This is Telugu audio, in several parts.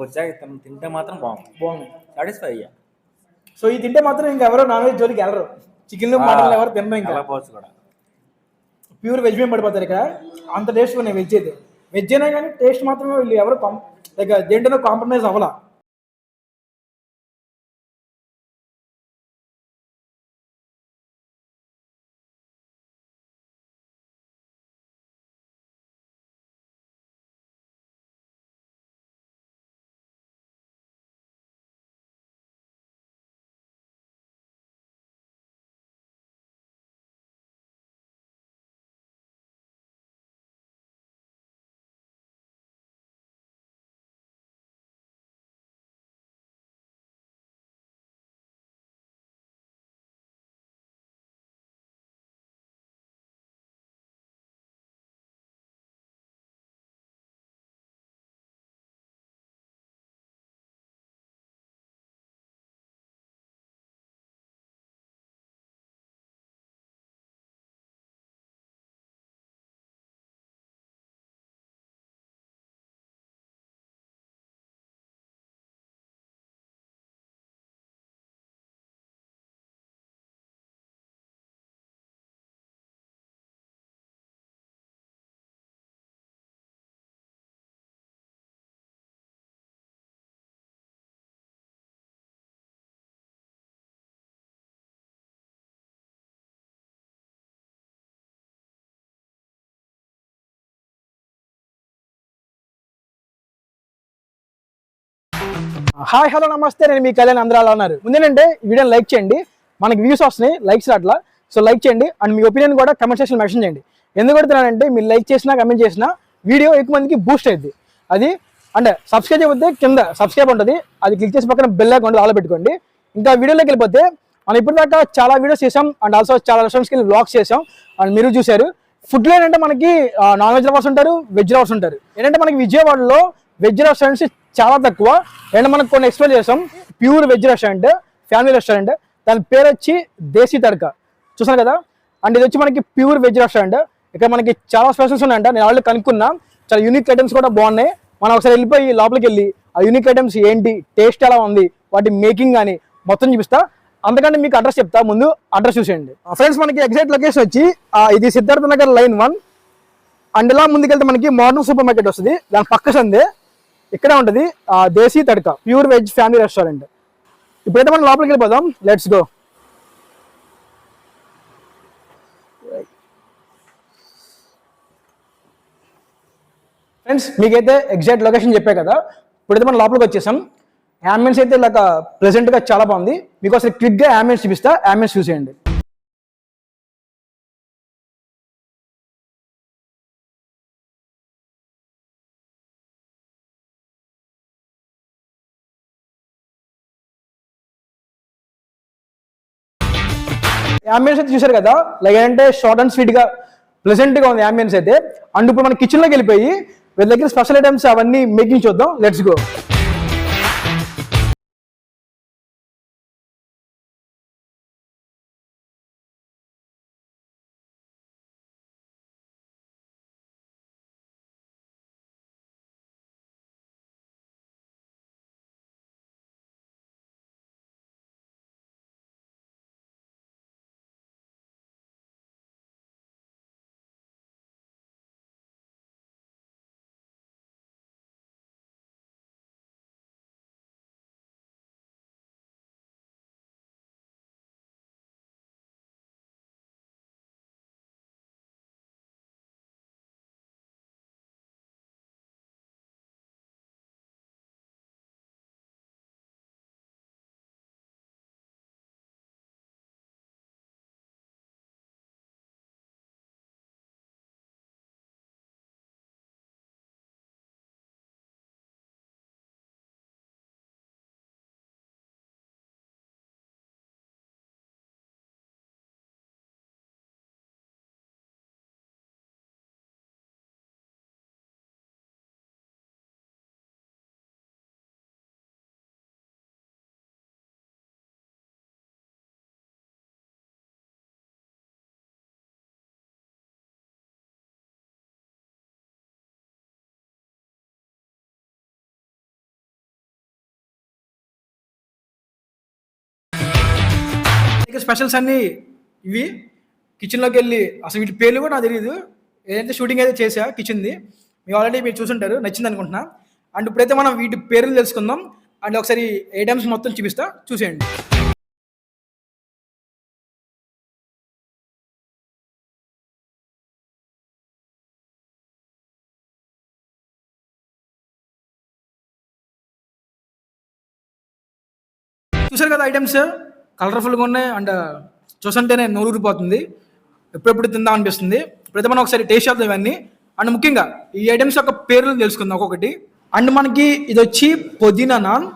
వచ్చాక తింటే మాత్రం బాగుంది. సాటిస్ఫై అయ్యా. సో ఇది తింటే మాత్రం ఇంకెవరో నాన్ వెజ్ జోలికి వెళ్ళరు. చికెన్లు మటన్లు ఎవరు తినరు. ఇంకా కూడా ప్యూర్ వెజ్ మేము పడిపోతారు ఇక్కడ. అంత టేస్ట్ ఉన్నాయి వెజ్ అయితే. వెజ్ అయినా కానీ టేస్ట్ మాత్రమే వీళ్ళు ఎవరు దేంట్లో కాంప్రమైజ్ అవ్వాల. హాయ్ హలో నమస్తే, నేను మీ కళ్యాణ్. అందరూ అలా ఉన్నారు. ముందేంటంటే వీడియోని లైక్ చేయండి. మనకి వ్యూస్ వస్తున్నాయి, లైక్స్ అట్లా. సో లైక్ చేయండి అండ్ మీ ఒపీనియన్ కూడా కమెంట్ సెక్షన్ మెన్షన్ చేయండి. ఎందుకు కొడుతున్నానంటే మీరు లైక్ చేసినా కమెంట్ చేసినా వీడియో ఎక్కువ మందికి బూస్ట్ అయింది. అది అంటే సబ్స్క్రైబ్ చేయకపోతే కింద సబ్స్క్రైబ్ ఉంటుంది, అది క్లిక్ చేసి పక్కన బెల్ ఐకాన్ ఆలో పెట్టుకోండి. ఇంకా వీడియోలోకి వెళ్ళిపోతే మనం ఇప్పటిదాకా చాలా వీడియోస్ చేసాం అండ్ ఆల్సో చాలా రెస్టారెంట్స్కి వెళ్ళి వ్లాగ్స్ చేసాం అండ్ మీరు చూశారు. ఫుడ్లో ఏంటంటే మనకి నాన్ వెజ్ లవర్స్ ఉంటారు, వెజ్ లవర్స్ ఉంటారు. ఏంటంటే మనకి విజయవాడలో వెజ్ రెస్టారెంట్స్ చాలా తక్కువ. అండ్ మనకు కొన్ని ఎక్స్ప్లెయిన్ చేసాం. Pure veg restaurant, family restaurant, దాని పేరు వచ్చి దేశీ తడక. చూసాను కదా. అండ్ ఇది వచ్చి మనకి ప్యూర్ వెజ్ రెస్టారెంట్. ఇక్కడ మనకి చాలా స్పెషల్స్ ఉన్నాయంట. నేను ఆల్రెడీ కనుక్కున్నా, చాలా యూనిక్ ఐటమ్స్ కూడా బాగున్నాయి. మనం ఒకసారి వెళ్ళిపోయి లోపలికి వెళ్ళి ఆ యూనిక్ ఐటమ్స్ ఏంటి, టేస్ట్ ఎలా ఉంది, వాటి మేకింగ్ కానీ మొత్తం చూపిస్తా. అందుకంటే మీకు అడ్రస్ చెప్తా, ముందు అడ్రస్ చూసేయండి ఫ్రెండ్స్. మనకి ఎగ్జాక్ట్ లొకేషన్ వచ్చి ఇది సిద్ధార్థ నగర్ లైన్ 1. అండ్ ఇలా ముందుకెళ్తే మనకి మోడర్న్ సూపర్ మార్కెట్ వస్తుంది, దాని పక్క సందే ఇక్కడే ఉంటుంది దేశీ తడక ప్యూర్ వెజ్ ఫ్యామిలీ రెస్టారెంట్. ఇప్పుడైతే మనం లోపలికి వెళ్ళిపోదాం, లెట్స్ గో. ఫ్రెండ్స్ మీకైతే ఎగ్జాక్ట్ లొకేషన్ చెప్పే కదా. ఇప్పుడైతే మనం లోపలికి వచ్చేసాం. అంబియన్స్ అయితే ఇలా ప్రెజెంట్గా చాలా బాగుంది. మీకు అసలు క్విక్గా అంబియన్స్ చూపిస్తా, అంబియన్స్ చూసేయండి. అంబియన్స్ అయితే చూసారు కదా, లైక్ ఏంటంటే షార్ట్ అండ్ స్వీట్ గా ప్లెజెంట్ గా ఉంది అంబియన్స్ అయితే. అండ్ ఇప్పుడు మన కిచెన్ లోకి వెళ్ళిపోయి వీళ్ళ దగ్గర స్పెషల్ ఐటమ్స్ అవన్నీ మేకింగ్ చూద్దాం, లెట్స్ గో. ఇక స్పెషల్స్ అన్నీ ఇవి. కిచెన్లోకి వెళ్ళి అసలు వీటి పేర్లు కూడా నాకు తెలియదు. ఏదైతే షూటింగ్ అయితే చేసా కిచెన్ది, మీరు చూసుంటారు, నచ్చింది అనుకుంటున్నా. అండ్ ఇప్పుడైతే మనం వీటి పేర్లు తెలుసుకుందాం. అండ్ ఒకసారి ఐటమ్స్ మొత్తం చూపిస్తా, చూసేయండి. చూసారు కదా ఐటమ్స్ కలర్ఫుల్గా ఉన్నాయి. అండ్ చూసంటేనే నోరూరిపోతుంది, ఎప్పుడెప్పుడు తిందాం అనిపిస్తుంది. ఇప్పుడైతే మనం ఒకసారి టేస్ట్ చేద్దాం ఇవన్నీ. అండ్ ముఖ్యంగా ఈ ఐటమ్స్ యొక్క పేర్లు తెలుసుకుందాం ఒక్కొక్కటి. అండ్ మనకి ఇది వచ్చి పుదీనా నాన్,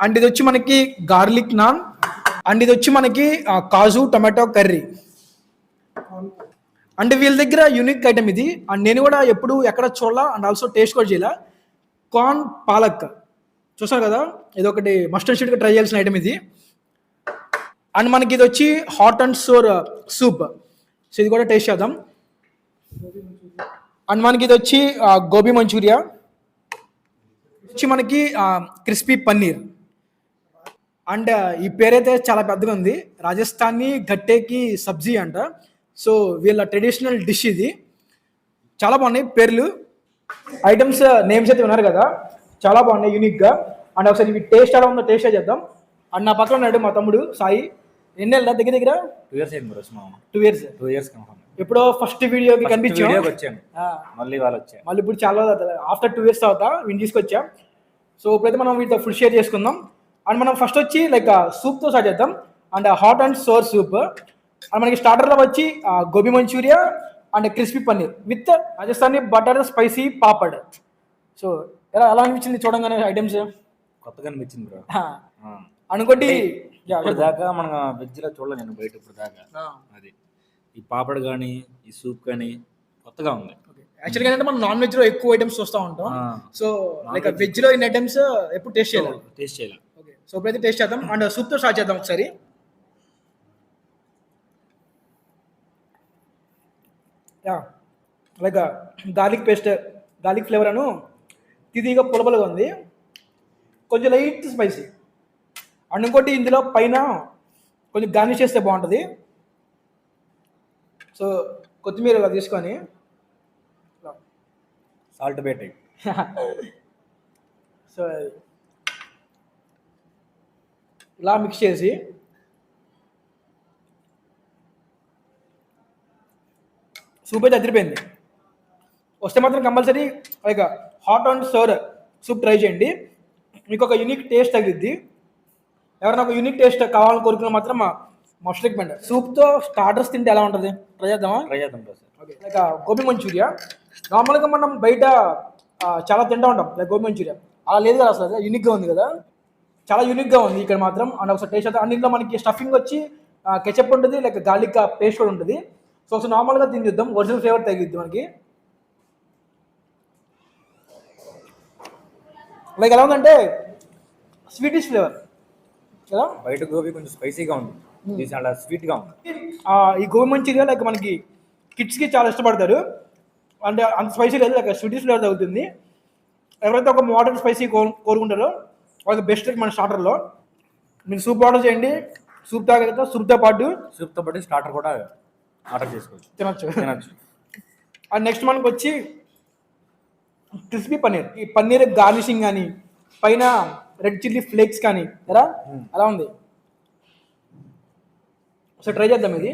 అండ్ ఇది వచ్చి మనకి గార్లిక్ నాన్, అండ్ ఇది వచ్చి మనకి కాజు టమాటో కర్రీ. అండ్ వీళ్ళ దగ్గర యూనిక్ ఐటమ్ ఇది. అండ్ నేను కూడా ఎప్పుడు ఎక్కడ చూడాల అండ్ ఆల్సో టేస్ట్ కూడా చేయాల. కార్న్ పాలక్ చూసారు కదా, ఇది ఒకటి మస్ట్ అండ్ షుడ్గా ట్రై చేయాల్సిన ఐటమ్ ఇది. అండ్ మనకి ఇది వచ్చి hot and sour soup. So ఇది కూడా టేస్ట్ చేద్దాం. అండ్ మనకి ఇది వచ్చి గోబీ మంచూరియా, వచ్చి మనకి క్రిస్పీ పన్నీర్. అండ్ ఈ పేరైతే చాలా పెద్దగా ఉంది, రాజస్థానీ గట్టేకి సబ్జీ అంట. సో వీళ్ళ ట్రెడిషనల్ డిష్ ఇది. చాలా బాగున్నాయి పేర్లు, ఐటమ్స్ నేమ్స్ అయితే ఉన్నారు కదా, చాలా బాగున్నాయి యూనిక్గా. అండ్ ఒకసారి ఇవి టేస్ట్ ఎలా ఉందో టేస్ట్ చేద్దాం. అండ్ నా పక్కన ఉన్నాడు మా తమ్ముడు సాయి. ఎన్ని వెళ్ళా దగ్గర 2 years అయింది బ్రో. 2 years ఎప్పుడో ఫస్ట్ వీడియోకి కనిపించాను, మళ్ళీ ఇప్పుడు చాలా ఆఫ్టర్ 2 years తర్వాత వీడిని తీసుకొచ్చా. సో ఇప్పుడైతే మనం వీటితో ఫుడ్ షేర్ చేసుకుందాం. అండ్ మనం ఫస్ట్ వచ్చి లైక్ సూప్తో స్టార్ట్ చేద్దాం. And hot and sour soup. And మనకి స్టార్టర్లో వచ్చి gobi manchurian and crispy paneer with Rajasthani butter spicy papad. So ఎలా అనిపించింది చూడంగానే ఐటమ్స్? కొత్తగా అనిపించింది బ్రో. అనుకోండి దాకా మన వెజ్లో చూడలేదు నేను బయట ఇప్పుడు దాకా. అది ఈ పాపడ్ కానీ ఈ సూప్ కానీ కొత్తగా ఉంది. యాక్చువల్గా ఏంటంటే మనం నాన్ వెజ్లో ఎక్కువ ఐటమ్స్ చూస్తూ ఉంటాం. సో లైక్ వెజ్లో ఇన్ని ఐటమ్స్ ఎప్పుడు టేస్ట్ చేయాలి. ఓకే, సో ఇప్పుడైతే టేస్ట్ చేద్దాం. అండ్ సూప్తో స్టార్ట్ చేద్దాం ఒకసారి. Like garlic paste, garlic flavour అను తిదిగా పులపలుగా ఉంది, కొంచెం లైట్ స్పైసీ. అండ్ ఇంకోటి ఇందులో పైన కొంచెం గార్నిష్ చేస్తే బాగుంటుంది. సో కొత్తిమీర ఇలా తీసుకొని సాల్ట్ పెట్టి సో ఇలా మిక్స్ చేసి సూప్ అయితే అదిరిపోయింది. వస్తే మాత్రం compulsory like hot and sour soup try చేయండి, మీకు ఒక యూనిక్ టేస్ట్ తగిలిద్ది. ఎవరైనా ఒక యూనిక్ టేస్ట్ కావాలని కోరుకున్న మాత్రం మస్ట్ రికమెండ్. సూప్తో స్టార్టర్స్ తింటే ఎలా ఉంటుంది ట్రై చేద్దాం sir. Okay, like gobi manchurian నార్మల్గా మనం బయట చాలా తింటూ ఉంటాం లైక్ గోబీ మంచూరియా, అలా లేదు కదా అసలు, యూనిక్గా ఉంది కదా, చాలా యూనిక్గా ఉంది ఇక్కడ మాత్రం. అండ్ ఒకసారి టేస్ట్ అవుతుంది. అన్నింటిలో మనకి స్టఫింగ్ వచ్చి కెచప్ ఉంటుంది, లైక్ గార్లిక్ పేస్ట్ కూడా ఉంటుంది. సో ఒకసారి నార్మల్గా తిని చూద్దాం, ఒరిజినల్ ఫ్లేవర్ తగిలిద్ది మనకి. లైక్ ఎలా ఉందంటే స్వీటిష్ ఫ్లేవర్ కదా, బయట గోబీ కొంచెం స్పైసీగా ఉంది, చాలా స్వీట్గా ఉంది. ఈ గోబీ మంచూరియా లైక్ మనకి కిడ్స్కి చాలా ఇష్టపడతారు. అంటే అంత స్పైసీ లేదు, లైక్ స్వీటిష్ ఫ్లేవర్ తగ్గుతుంది. ఎవరైతే ఒక మోడర్న్ స్పైసీ కోరుకుంటారో వాళ్ళకి బెస్ట్ మన స్టార్టర్లో. మీరు సూప్ ఆర్డర్ చేయండి, సూప్ తాగలుగుతా, సూప్తో పాటు స్టార్టర్ కూడా ఆర్డర్ చేసుకోవచ్చు, తినచ్చు. అండ్ నెక్స్ట్ మనకు వచ్చి క్రిస్పీ పన్నీర్. ఈ పన్నీర్ గార్నిషింగ్ కానీ పైన రెడ్ చిల్లీ ఫ్లేక్స్ కానీ ఎలా అలా ఉంది. ఒకసారి ట్రై చేద్దాం ఇది.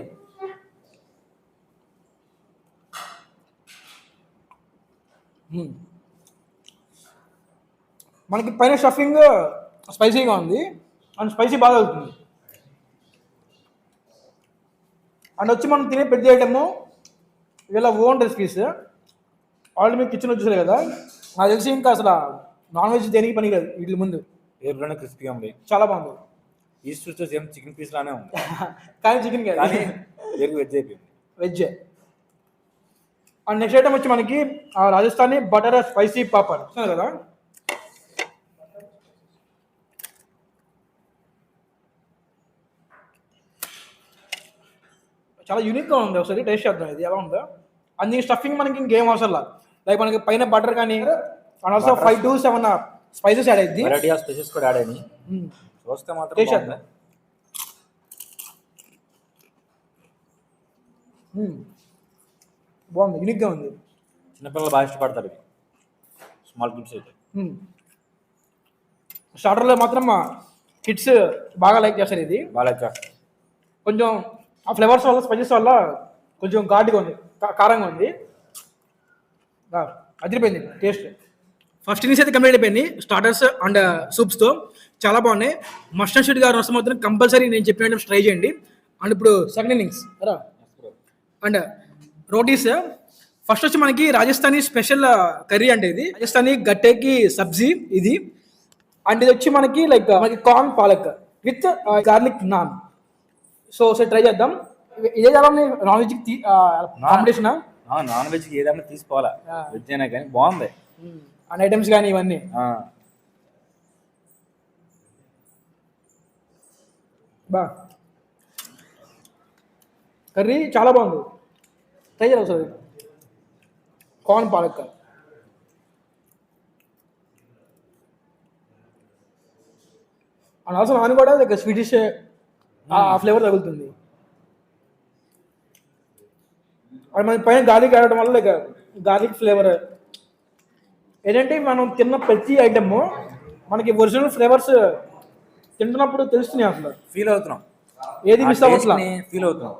మనకి పైన స్టఫింగ్ స్పైసీగా ఉంది అండ్ స్పైసీ బాగా అవుతుంది. అండ్ వచ్చి మనం తినే పెద్ద ఐటమ్ వీళ్ళ ఓన్ రెసిపీస్. ఆల్రెడీ మీకు కిచెన్ వచ్చేసారు కదా, నాకు తెలిసి ఇంకా అసలు నాన్ వెజ్ దేనికి పని కాదు వీటి ముందు. పేరులోనే క్రిస్పీగా ఉంది, చాలా బాగుంది. ఈస్ట్ చూస్తే సేమ్ చికెన్ పీస్ లానే ఉంది, కానీ చికెన్ కాదు, పేరు వెజ్ అయిపోయింది, వెజ్. అండ్ నెక్స్ట్ ఐటమ్ వచ్చి మనకి రాజస్థానీ బటర్ స్పైసీ పాపడ్ కదా. చాలా యూనిక్గా ఉంది, ఒకసారి టేస్ట్ చేద్దాం ఇది ఎలా ఉందో. అందుకే స్టఫింగ్ మనకి ఇంకేం అవసరం లేదు, లైక్ మనకి పైన బటర్ కానీ and also 5 to 7 spices add అయింది. వెరైటీ ఆఫ్ స్పైసెస్ కూడా యాడ్ అయినాయి. చూస్తే మాత్రం టేస్ట్ చేద్దాం. బాగుంది, యూనిక్గా ఉంది. చిన్నపిల్లలు బాగా ఇష్టపడతారు ఇది, స్మాల్ కిడ్స్ అయితే. స్టార్టర్లో మాత్రం మా కిడ్స్ బాగా లైక్ చేస్తారు. ఇది బాగా చేస్తారు. కొంచెం ఆ ఫ్లేవర్స్ వల్ల, స్పైసెస్ వల్ల కొంచెం ఘాటుగా ఉంది, కారంగా ఉంది. అదిరిపోయింది టేస్ట్. ఫస్ట్ ఇన్నింగ్స్ అయితే కంప్లీట్ అయిపోయింది స్టార్టర్స్ అండ్ సూప్స్తో, చాలా బాగున్నాయి. మస్టర్డ్ షీట్ గారు వస్తే మాత్రం కంపల్సరీ నేను చెప్పిన ఐటమ్స్ ట్రై చేయండి. అండ్ ఇప్పుడు second innings and rotis. First వచ్చి మనకి రాజస్థానీ స్పెషల్ కర్రీ అంటే ఇది రాజస్థానీ గట్టేకి సబ్జీ ఇది. అండ్ ఇది వచ్చి మనకి లైక్ మనకి corn palak with garlic non. So ఒకసారి ట్రై చేద్దాం. ఇదే చాలా నాన్ వెజ్ కాంబినేషన్. నాన్ వెజ్కి ఏదైనా తీసుకోవాలా, వెజ్ అయినా కానీ బాగుంది. అండ్ ఐటమ్స్ కానీ ఇవన్నీ బా. కర్రీ చాలా బాగుంది, ట్రై చేయాలి ఒకసారి. Corn palak and also non కూడా లైక్ స్వీటిష్ ఆ ఫ్లేవర్ తగులుతుంది. అండ్ మన పైన గార్లిక్ ఆడటం వల్ల లైక్ గార్లిక్ ఫ్లేవర్ ఏంటంటే మనం తిన్న ప్రతి ఐటమ్ మనకి ఒరిజినల్ ఫ్లేవర్స్ తింటున్నప్పుడు తెలుస్తున్నాయి. అసలు ఫీల్ అవుతున్నాం, ఏది మిస్ అవ్వట్లా, ఫీల్ అవుతున్నాం,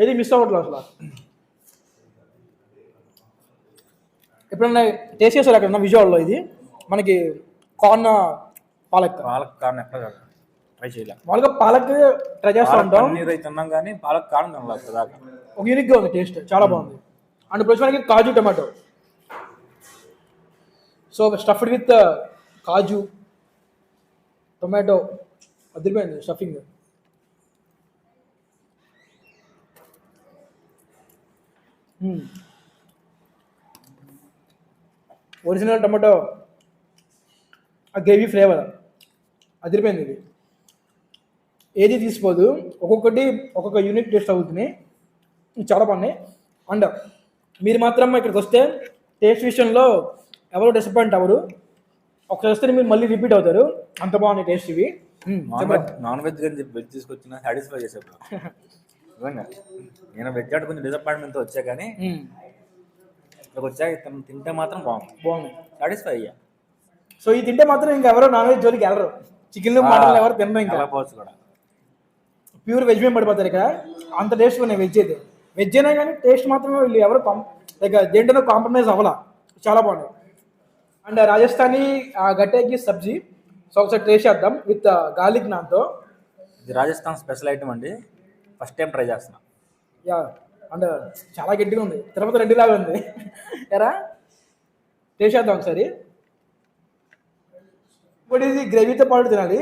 ఏది మిస్ అవ్వట్లేదు అసలు. ఎప్పుడన్నా టేస్ట్ చేస్తారు అక్కడ విజయవాడలో, ఇది మనకి కార్న్ పాలక్. కార్న్ ఎక్కడ ట్రై చేయలే. మామూలుగా పాలక్ ట్రై చేస్తూ ఉంటాం, పన్నీర్ అయితే తిన్నాం కానీ పాలక్ కార్న్ తినలేదు దాకా. ఒక యూనిక్గా ఉంది టేస్ట్, చాలా బాగుంది. అండ్ ఇప్పుడు మనకి kaju tomato. So stuffed with kaju tomato, అదిరిపోయింది స్టఫింగ్. ఒరిజినల్ టమాటో ఆ గ్రేవీ ఫ్లేవర్ అదిరిపోయింది. ఇది ఏది తీసిపోదు, ఒక్కొక్కటి ఒక్కొక్క యూనిక్ టేస్ట్ అవుతుంది, చాలా బాగున్నాయి. అండ్ మీరు మాత్రం ఇక్కడికి వస్తే టేస్ట్ విషయంలో ఎవరు డిసప్పాయింట్ అవ్వరు. ఒకసారి వస్తే మీరు మళ్ళీ రిపీట్ అవుతారు, అంత బాగున్నాయి టేస్ట్ ఇవి. నాన్ వెజ్ కానీ వెజ్ తీసుకొచ్చిన సాటిస్ఫై చేసేప్పుడు నిజంగా. నేను వెజ్ అంటే కొంచెం డిసప్పాయింట్మెంట్తో వచ్చా, కానీ ఇక్కడికి వచ్చాక తింటే మాత్రం బాగుంది, సాటిస్ఫై అయ్యా. సో ఇది తింటే మాత్రం ఇంకా ఎవరో నాన్ వెజ్ జోలికి వెళ్ళరు, చికెన్ మటన్ ఎవరు తినరు, ఇంకా పోవచ్చు కూడా ప్యూర్ వెజ్ మేము పడిపోతారు ఇక్కడ. అంత టేస్ట్ ఉన్నాయి వెజ్ అయితే. వెజ్ అయినా కానీ టేస్ట్ మాత్రమే వీళ్ళు ఎవరు లైక్ దేంట్లో కాంప్రమైజ్ అవ్వాల, చాలా బాగున్నాయి. అండ్ రాజస్థానీ గట్టేకి సబ్జీ. సో ఒకసారి టేస్ట్ చేద్దాం విత్ గార్లిక్ నాన్తో. ఇది రాజస్థాన్ స్పెషల్ ఐటమ్ అండి, ఫస్ట్ టైం ట్రై చేస్తున్నా. యా, అండ్ చాలా గట్టిగా ఉంది, తిరుపతి రెడ్డి లాగా ఉంది. ఎరా టేస్ట్ చేద్దాం ఒకసారి. ఇప్పుడు ఇది గ్రేవీతో పాటు తినాలి,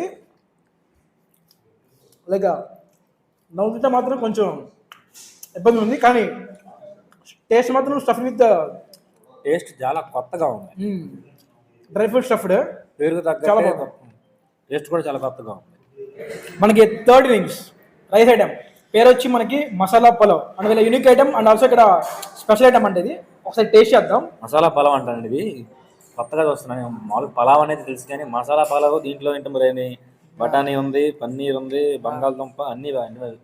లైక్ నవ్వుతుంటే మాత్రం కొంచెం ఇబ్బంది ఉంది, కానీ టేస్ట్ మాత్రం స్టఫ్ విత్ టేస్ట్ చాలా కొత్తగా ఉంది. డ్రై ఫ్రూట్ స్టఫ్డ్, పేరుకు తగ్గ చాలా బాగుంది. టేస్ట్ కూడా చాలా కొత్తగా ఉంది. మనకి థర్డ్ ఇన్నింగ్స్ రైస్ ఐటమ్ పేరు వచ్చి మనకి మసాలా పలావ్. అందువల్ల యూనిక్ ఐటమ్ అండ్ ఆల్సో ఇక్కడ స్పెషల్ ఐటమ్ అంటే ఇది. ఒకసారి టేస్ట్ చేద్దాం. మసాలా పలావ్ అంటాను, ఇది కొత్తగా చూస్తున్నాను. మామూలు పలావ్ అనేది తెలుసు, కానీ మసాలా పలావ్ దీంట్లో ఏంటో మరి బఠానీ ఉంది, పన్నీర్ ఉంది, బంగాళదుంప అన్ని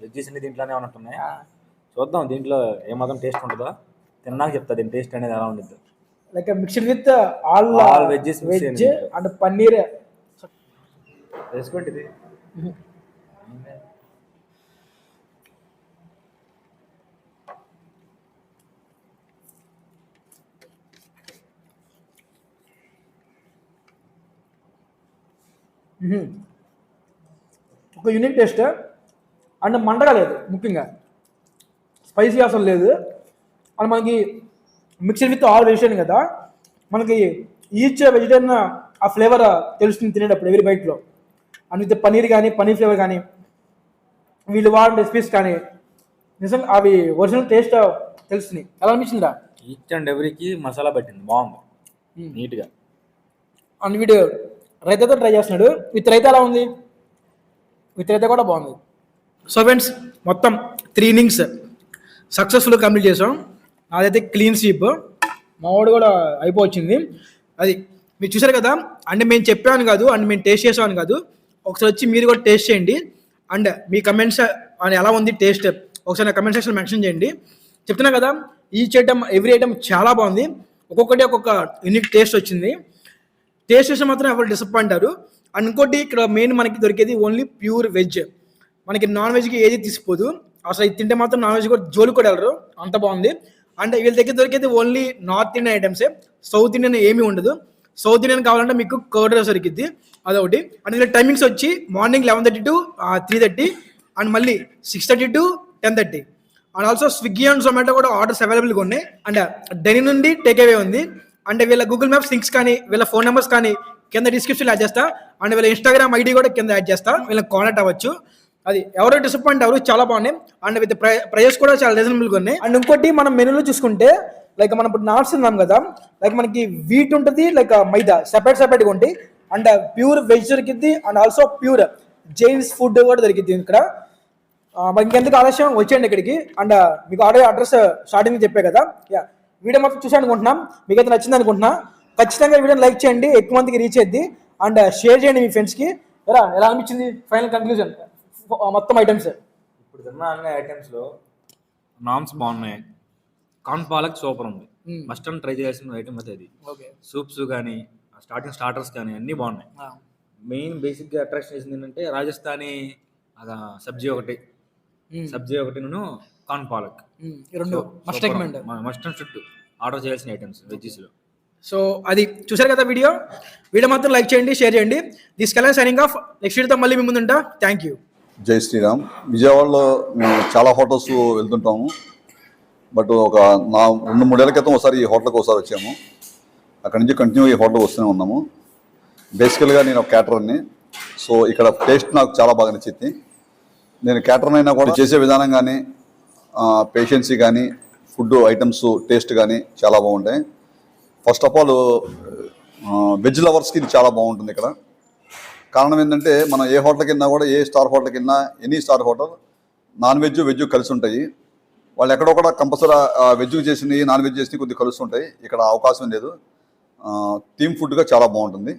వెజ్జెస్ అన్ని దీంట్లోనే ఉన్నట్టున్నాయి. చూద్దాం దీంట్లో ఏమాత్రం టేస్ట్ ఉంటుందో, తిన్నాక చెప్తా దీని టేస్ట్ అనేది ఎలా ఉంటుంది. Like mixed with all veggies veg and paneer వేసుకోండి. ఇది ఒక యూనిక్ టేస్ట్ అండ్ మంటగా లేదు, ముఖ్యంగా స్పైసీ అసలు లేదు. అండ్ మనకి మిక్స్డ్ విత్ ఆల్ వెజిటేరియన్ కదా, మనకి ఈచ్ వెజిటేరియన్ ఆ ఫ్లేవర్ తెలుస్తుంది తినేటప్పుడు ఎవరి బైట్లో. అండ్ విత్ పన్నీర్ కానీ పన్నీర్ ఫ్లేవర్ కానీ వీళ్ళు వాడిన రెసిపీస్ కానీ నిజంగా అవి ఒరిజినల్ టేస్ట్ తెలుస్తుంది. ఎలా అనిపించిందిరా? ఈచ్ అండ్ ఎవ్రీకి మసాలా పట్టింది, బాగుంది నీట్గా. అండ్ వీడు రైతాతో ట్రై చేస్తున్నాడు. విత్ రైతా ఎలా ఉంది? విత్ రైతా కూడా బాగుంది. సో ఫ్రెండ్స్, మొత్తం 3 ఇన్నింగ్స్ సక్సెస్ఫుల్గా కంప్లీట్ చేసాం. నాదైతే క్లీన్ స్వీప్, మా వాడు కూడా అయిపోవచ్చింది. అది మీరు చూసారు కదా. అంటే మేము చెప్పాను కాదు, అండ్ మేము టేస్ట్ చేసామని కాదు, ఒకసారి వచ్చి మీరు కూడా టేస్ట్ చేయండి. అండ్ మీ కమెంట్స్ అని ఎలా ఉంది టేస్ట్ ఒకసారి నా కమెంట్ సెక్షన్ మెన్షన్ చేయండి. చెప్తున్నా కదా, ఈచ్ ఐటమ్ ఎవ్రీ ఐటమ్ చాలా బాగుంది. ఒక్కొక్కటి ఒక్కొక్క యూనిక్ టేస్ట్ వచ్చింది. టేస్ట్ చేస్తే మాత్రం ఎవరు డిసప్పాయింట్ అవ్వరు. అండ్ ఇంకోటి ఇక్కడ మెయిన్ మనకి దొరికేది ఓన్లీ ప్యూర్ వెజ్. మనకి నాన్ వెజ్కి ఏది తీసిపోదు. అసలు ఇది తింటే మాత్రం నాన్ వెజ్ కూడా జోలు కూడా వెళ్ళరు, అంత బాగుంది. అండ్ వీళ్ళ దగ్గర దొరికేది ఓన్లీ నార్త్ ఇండియన్ ఐటమ్సే, సౌత్ ఇండియన్ ఏమీ ఉండదు. సౌత్ ఇండియన్ కావాలంటే మీకు కర్డ్ రైస్ దొరికిద్ది, అదొకటి. అండ్ వీళ్ళ టైమింగ్స్ వచ్చి మార్నింగ్ 11:30 to 3:30 అండ్ మళ్ళీ 6:30 to 10:30. And also Swiggy and Zomato కూడా ఆర్డర్స్ అవైలబుల్గా ఉన్నాయి. అండ్ డైనీ నుండి టేక్ అవే ఉంది. అండ్ వీళ్ళ గూగుల్ మ్యాప్స్ లింక్స్ కానీ వీళ్ళ ఫోన్ నెంబర్స్ కానీ కింద డిస్క్రిప్షన్లో యాడ్ చేస్తా. అండ్ వీళ్ళ ఇన్స్టాగ్రామ్ ఐడి కూడా కింద యాడ్ చేస్తా, వీళ్ళకి కాంటాక్ట్ అవ్వచ్చు. అది ఎవరో డిసప్పాయింట్ ఎవరు, చాలా బాగున్నాయి. అండ్ విత్ ప్రైజెస్ కూడా చాలా రీజనబుల్గా ఉన్నాయి. అండ్ ఇంకోటి మనం మెనూలో చూసుకుంటే లైక్ మనం ఇప్పుడు నాట్స్ ఉన్నాం కదా, లైక్ మనకి వీట్ ఉంటుంది, లైక్ మైదా సెపరేట్గా ఉంటాయి. అండ్ ప్యూర్ వెజ్ దొరికిద్ది. And also pure Jains food కూడా దొరికిద్ది ఇక్కడ. మరి ఇంకెందుకు ఆలస్యం, వచ్చేయండి ఇక్కడికి. అండ్ మీకు ఆల్రెడీ అడ్రస్ స్టార్టింగ్ చెప్పే కదా. వీడియో మొత్తం చూసాను అనుకుంటున్నాం, మీకు అయితే నచ్చింది అనుకుంటున్నా. ఖచ్చితంగా వీడియోని లైక్ చేయండి, ఎక్కువ మందికి రీచ్ అయ్యింది. అండ్ షేర్ చేయండి మీ ఫ్రెండ్స్కి. ఎలా అనిపించింది ఫైనల్ కంక్లూజన్ మొత్తం ఐటమ్స్? ఇప్పుడు తిన్న అన్ని ఐటమ్స్లో నాన్స్ బాగున్నాయి. కార్న్ పాలక్ సూపర్ ఉంది, మస్ట్ అండ్ ట్రై చేయాల్సిన ఐటమ్ అయితే అది. ఓకే, సూప్స్ కానీ స్టార్టర్స్ కానీ అన్నీ బాగున్నాయి. మెయిన్ బేసిక్గా అట్రాక్షన్ చేసింది ఏంటంటే రాజస్థానీ సబ్జీ ఒకటిను కార్న్ పాలక్ రెండు మస్ట్ అండ్ షుడ్ ఆర్డర్ చేయాల్సిన ఐటమ్స్ వెజ్జెస్లో. సో అది చూసారు కదా వీడియో మాత్రం లైక్ చేయండి, షేర్ చేయండి. తీసుకెళ్ళి సైనింగ్ ఆఫ్. నెక్స్ట్ వీడియోతో మళ్ళీ మీ ముందుంటా. Thank you. జై శ్రీరామ్. విజయవాడలో మేము చాలా హోటల్స్ వెళ్తుంటాము. బట్ ఒక 2-3 ఏళ్ల క్రితం ఒకసారి ఈ హోటల్కి వచ్చాము. అక్కడి నుంచి కంటిన్యూ ఈ హోటల్కి వస్తూనే ఉన్నాము. బేసికల్గా నేను ఒక క్యాటరర్ని. సో ఇక్కడ టేస్ట్ నాకు చాలా బాగా నచ్చింది. నేను క్యాటరర్ అయినా కూడా చేసే విధానం కానీ పేషెన్సీ కానీ ఫుడ్ ఐటమ్స్ టేస్ట్ కానీ చాలా బాగుంటాయి. ఫస్ట్ ఆఫ్ ఆల్ వెజ్ లవర్స్కి ఇది చాలా బాగుంటుంది ఇక్కడ. కారణం ఏంటంటే మనం ఏ హోటల్కి వెళ్ళినా కూడా, ఏ స్టార్ హోటల్కి వెళ్ళినా, any star hotel non veg veg కలిసి ఉంటాయి. వాళ్ళు ఎక్కడొక్కడ కంపల్సరీ వెజ్ చేసినవి నాన్ వెజ్ చేసినవి కొద్దిగా కలుస్తుంటాయి. ఇక్కడ అవకాశం లేదు. థీమ్ ఫుడ్గా చాలా బాగుంటుంది.